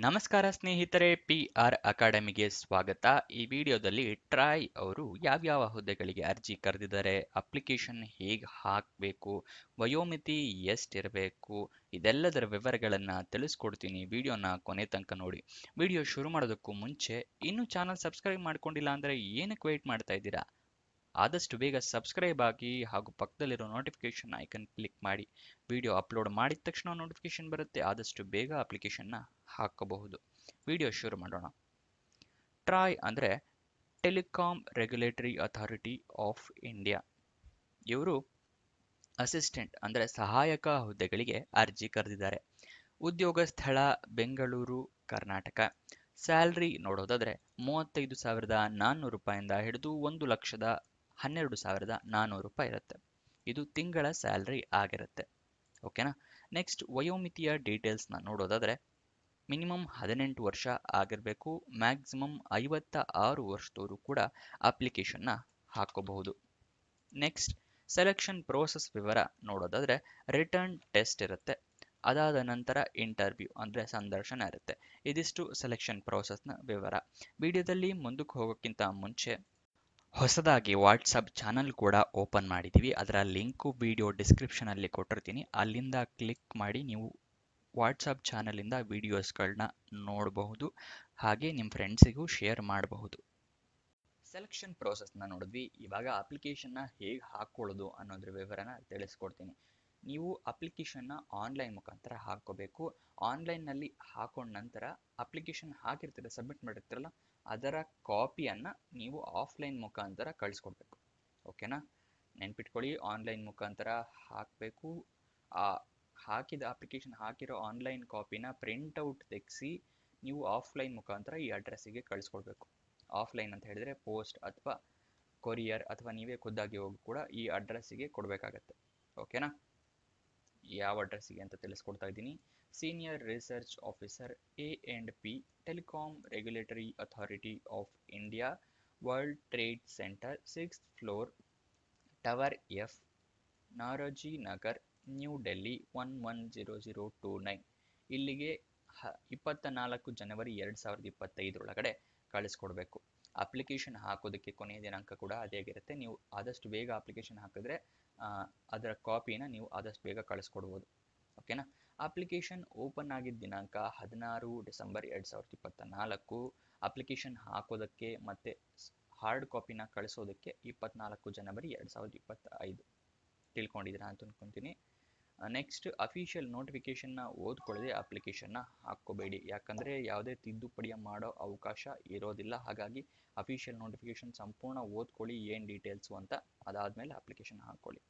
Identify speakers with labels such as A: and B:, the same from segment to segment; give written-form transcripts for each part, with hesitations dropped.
A: ನಮಸ್ಕಾರ ಸ್ನೇಹಿತರೆ, PR ಅಕಾಡೆಮಿಗೆ ಸ್ವಾಗತ. ಈ ವಿಡಿಯೋದಲ್ಲಿ ಟ್ರಾಯ್ ಅವರು ಯಾವ್ಯಾವ ಹುದ್ದೆಗಳಿಗೆ ಅರ್ಜಿ ಕರೆದಿದ್ದಾರೆ, ಅಪ್ಲಿಕೇಶನ್ ಹೇಗೆ ಹಾಕಬೇಕು, ವಯೋಮಿತಿ ಎಷ್ಟಿರಬೇಕು, ಇದೆಲ್ಲದರ ವಿವರಗಳನ್ನು ತಿಳಿಸ್ಕೊಡ್ತೀನಿ. ವಿಡಿಯೋನ ಕೊನೆ ತನಕ ನೋಡಿ. ವಿಡಿಯೋ ಶುರು ಮಾಡೋದಕ್ಕೂ ಮುಂಚೆ ಇನ್ನೂ ಚಾನಲ್ ಸಬ್ಸ್ಕ್ರೈಬ್ ಮಾಡ್ಕೊಂಡಿಲ್ಲ ಅಂದರೆ ಏನಕ್ಕೆ ವೆಯ್ಟ್ ಮಾಡ್ತಾ ಇದ್ದೀರಾ? ಆದಷ್ಟು ಬೇಗ ಸಬ್ಸ್ಕ್ರೈಬ್ ಆಗಿ ಹಾಗೂ ಪಕ್ಕದಲ್ಲಿರೋ ನೋಟಿಫಿಕೇಶನ್ ಐಕನ್ ಕ್ಲಿಕ್ ಮಾಡಿ. ವಿಡಿಯೋ ಅಪ್ಲೋಡ್ ಮಾಡಿದ ತಕ್ಷಣ ನೋಟಿಫಿಕೇಶನ್ ಬರುತ್ತೆ. ಆದಷ್ಟು ಬೇಗ ಅಪ್ಲಿಕೇಶನ್ನ ಹಾಕಬಹುದು. ವಿಡಿಯೋ ಶುರು ಮಾಡೋಣ. ಟ್ರಾಯ್ ಅಂದರೆ telecom regulatory authority of India. ಇವರು ಅಸಿಸ್ಟೆಂಟ್ ಅಂದರೆ ಸಹಾಯಕ ಹುದ್ದೆಗಳಿಗೆ ಅರ್ಜಿ ಕರೆದಿದ್ದಾರೆ. ಉದ್ಯೋಗ ಸ್ಥಳ ಬೆಂಗಳೂರು, ಕರ್ನಾಟಕ. ಸ್ಯಾಲ್ರಿ ನೋಡೋದಾದ್ರೆ 35,400 ರೂಪಾಯಿಂದ ಹಿಡಿದು 1,12,400 ರೂಪಾಯಿ ಇರುತ್ತೆ. ಇದು ತಿಂಗಳ ಸ್ಯಾಲ್ರಿ ಆಗಿರುತ್ತೆ. ಓಕೆನಾ. ನೆಕ್ಸ್ಟ್ ವಯೋಮಿತಿಯ ಡೀಟೇಲ್ಸ್ನ ನೋಡೋದಾದ್ರೆ ಮಿನಿಮಮ್ 18 ವರ್ಷ ಆಗಿರಬೇಕು. ಮ್ಯಾಕ್ಸಿಮಮ್ 56 ವರ್ಷದವರು ಕೂಡ ಅಪ್ಲಿಕೇಶನ್ನ ಹಾಕೋಬಹುದು. ನೆಕ್ಸ್ಟ್ ಸೆಲೆಕ್ಷನ್ ಪ್ರೋಸೆಸ್ ವಿವರ ನೋಡೋದಾದ್ರೆ ರಿಟರ್ನ್ ಟೆಸ್ಟ್ ಇರುತ್ತೆ. ಅದಾದ ನಂತರ ಇಂಟರ್ವ್ಯೂ ಅಂದರೆ ಸಂದರ್ಶನ ಇರುತ್ತೆ. ಇದಿಷ್ಟು ಸೆಲೆಕ್ಷನ್ ಪ್ರೋಸೆಸ್ನ ವಿವರ. ವಿಡಿಯೋದಲ್ಲಿ ಮುಂದಕ್ಕೆ ಹೋಗೋಕ್ಕಿಂತ ಮುಂಚೆ ಹೊಸದಾಗಿ ವಾಟ್ಸಪ್ ಚಾನಲ್ ಕೂಡ ಓಪನ್ ಮಾಡಿದ್ದೀವಿ. ಅದರ ಲಿಂಕು ವಿಡಿಯೋ ಡಿಸ್ಕ್ರಿಪ್ಷನಲ್ಲಿ ಕೊಟ್ಟಿರ್ತೀನಿ. ಅಲ್ಲಿಂದ ಕ್ಲಿಕ್ ಮಾಡಿ ನೀವು ವಾಟ್ಸಪ್ ಚಾನಲಿಂದ ವಿಡಿಯೋಸ್ಗಳನ್ನ ನೋಡಬಹುದು. ಹಾಗೆ ನಿಮ್ಮ ಫ್ರೆಂಡ್ಸಿಗೂ ಶೇರ್ ಮಾಡಬಹುದು. ಸೆಲೆಕ್ಷನ್ ಪ್ರೋಸೆಸ್ನ ನೋಡಿದ್ವಿ. ಇವಾಗ ಅಪ್ಲಿಕೇಶನ್ನ ಹೇಗೆ ಹಾಕ್ಕೊಳ್ಳೋದು ಅನ್ನೋದ್ರ ವಿವರನ ತಿಳಿಸ್ಕೊಡ್ತೀನಿ. ನೀವು ಅಪ್ಲಿಕೇಶನ್ನ ಆನ್ಲೈನ್ ಮುಖಾಂತರ ಹಾಕ್ಕೋಬೇಕು. ಆನ್ಲೈನ್ನಲ್ಲಿ ಹಾಕೊಂಡ ನಂತರ ಅಪ್ಲಿಕೇಶನ್ ಹಾಕಿರ್ತೀರ, ಸಬ್ಮಿಟ್ ಮಾಡಿರ್ತೀರಲ್ಲ, ಅದರ ಕಾಪಿಯನ್ನು ನೀವು ಆಫ್ಲೈನ್ ಮುಖಾಂತರ ಕಳಿಸ್ಕೊಡ್ಬೇಕು. ಓಕೆನಾ. ನೆನ್ಪಿಟ್ಕೊಳ್ಳಿ, ಆನ್ಲೈನ್ ಮುಖಾಂತರ ಹಾಕಬೇಕು. ಹಾಕಿದ ಅಪ್ಲಿಕೇಶನ್ ಹಾಕಿರೋ ಆನ್ಲೈನ್ ಕಾಪಿನ ಪ್ರಿಂಟ್ಔಟ್ ತೆಗೆಸಿ ನೀವು ಆಫ್ಲೈನ್ ಮುಖಾಂತರ ಈ ಅಡ್ರೆಸ್ಸಿಗೆ ಕಳಿಸ್ಕೊಡ್ಬೇಕು. ಆಫ್ಲೈನ್ ಅಂತ ಹೇಳಿದ್ರೆ ಪೋಸ್ಟ್ ಅಥವಾ ಕೊರಿಯರ್ ಅಥವಾ ನೀವೇ ಖುದ್ದಾಗಿ ಹೋಗಿ ಕೂಡ ಈ ಅಡ್ರೆಸ್ಸಿಗೆ ಕೊಡಬೇಕಾಗತ್ತೆ. ಓಕೆನಾ. ಯಾವ ಅಡ್ರೆಸ್ಸಿಗೆ ಅಂತ ತಿಳಿಸ್ಕೊಡ್ತಾ ಇದ್ದೀನಿ. Senior research officer A&P telecom regulatory authority of India, world trade centre, 6th floor, tower F, Naoroji Nagar, New Delhi 110029. ಇಲ್ಲಿಗೆ 24 ಜನವರಿ 2025 ಒಳಗಡೆ ಕಳಿಸ್ಕೊಡ್ಬೇಕು. ಅಪ್ಲಿಕೇಶನ್ ಹಾಕೋದಕ್ಕೆ ಕೊನೆಯ ದಿನಾಂಕ ಕೂಡ ಅದೇ ಆಗಿರುತ್ತೆ. ನೀವು ಆದಷ್ಟು ಬೇಗ ಅಪ್ಲಿಕೇಶನ್ ಹಾಕಿದ್ರೆ ಅದರ ಕಾಪಿನ ನೀವು ಆದಷ್ಟು ಬೇಗ ಕಳಿಸ್ಕೊಡ್ಬೋದು. ಓಕೆನಾ. ಅಪ್ಲಿಕೇಶನ್ ಓಪನ್ ಆಗಿದ್ದ ದಿನಾಂಕ 16 ಡಿಸೆಂಬರ್ 2024. ಅಪ್ಲಿಕೇಶನ್ ಹಾಕೋದಕ್ಕೆ ಮತ್ತು ಹಾರ್ಡ್ ಕಾಪಿನ ಕಳಿಸೋದಕ್ಕೆ 24 ಜನವರಿ 2025. ತಿಳ್ಕೊಂಡಿದ್ದೀರಾ ಅಂತ ಅನ್ಕೊತೀನಿ. ನೆಕ್ಸ್ಟ್ ಅಫಿಷಿಯಲ್ ನೋಟಿಫಿಕೇಶನ್ನ ಓದ್ಕೊಳ್ಳದೆ ಅಪ್ಲಿಕೇಶನ್ನ ಹಾಕ್ಕೋಬೇಡಿ. ಯಾಕಂದರೆ ಯಾವುದೇ ತಿದ್ದುಪಡಿಯ ಮಾಡೋ ಅವಕಾಶ ಇರೋದಿಲ್ಲ. ಹಾಗಾಗಿ ಅಫಿಷಿಯಲ್ ನೋಟಿಫಿಕೇಶನ್ ಸಂಪೂರ್ಣ ಓದ್ಕೊಳ್ಳಿ, ಏನು ಡೀಟೇಲ್ಸು ಅಂತ. ಅದಾದಮೇಲೆ ಅಪ್ಲಿಕೇಶನ್ ಹಾಕ್ಕೊಳ್ಳಿ.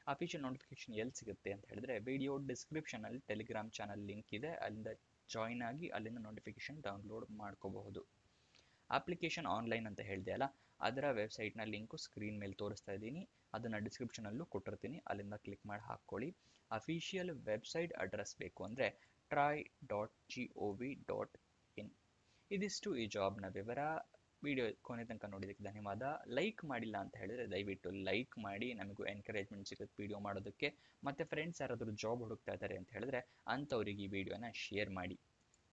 A: ಅಫಿಷಿಯಲ್ ನೋಟಿಫಿಕೇಶನ್ ಎಲ್ಲಿ ಸಿಗುತ್ತೆ ಅಂತ ಹೇಳಿದ್ರೆ ವಿಡಿಯೋ ಡಿಸ್ಕ್ರಿಪ್ಷನಲ್ಲಿ ಟೆಲಿಗ್ರಾಮ್ ಚಾನಲ್ ಲಿಂಕ್ ಇದೆ. ಅಲ್ಲಿಂದ ಜಾಯಿನ್ ಆಗಿ ಅಲ್ಲಿಂದ ನೋಟಿಫಿಕೇಶನ್ ಡೌನ್ಲೋಡ್ ಮಾಡ್ಕೋಬಹುದು. ಅಪ್ಲಿಕೇಶನ್ ಆನ್ಲೈನ್ ಅಂತ ಹೇಳಿದೆ ಅಲ್ಲ, ಅದರ ವೆಬ್ಸೈಟ್ನ ಲಿಂಕು ಸ್ಕ್ರೀನ್ ಮೇಲೆ ತೋರಿಸ್ತಾ ಇದ್ದೀನಿ. ಅದನ್ನು ಡಿಸ್ಕ್ರಿಪ್ಷನಲ್ಲೂ ಕೊಟ್ಟಿರ್ತೀನಿ. ಅಲ್ಲಿಂದ ಕ್ಲಿಕ್ ಮಾಡಿ ಹಾಕ್ಕೊಳ್ಳಿ. ಅಫಿಷಿಯಲ್ ವೆಬ್ಸೈಟ್ ಅಡ್ರೆಸ್ ಬೇಕು ಅಂದರೆ try.gov.in. ಇದಿಷ್ಟು ಈ ಜಾಬ್ನ ವಿವರ. ವಿಡಿಯೋ ಕೊನೆ ತನಕ ನೋಡಿದ್ದಕ್ಕೆ ಧನ್ಯವಾದ. ಲೈಕ್ ಮಾಡಿಲ್ಲ ಅಂತ ಹೇಳಿದರೆ ದಯವಿಟ್ಟು ಲೈಕ್ ಮಾಡಿ, ನಮಗೂ ಎನ್ಕರೇಜ್ಮೆಂಟ್ ಸಿಗುತ್ತೆ ವಿಡಿಯೋ ಮಾಡೋದಕ್ಕೆ. ಮತ್ತು ಫ್ರೆಂಡ್ಸ್ ಯಾರಾದರೂ ಜಾಬ್ ಹುಡುಕ್ತಾ ಇದ್ದಾರೆ ಅಂತ ಹೇಳಿದ್ರೆ ಅಂಥವ್ರಿಗೆ ಈ ವಿಡಿಯೋನ ಶೇರ್ ಮಾಡಿ.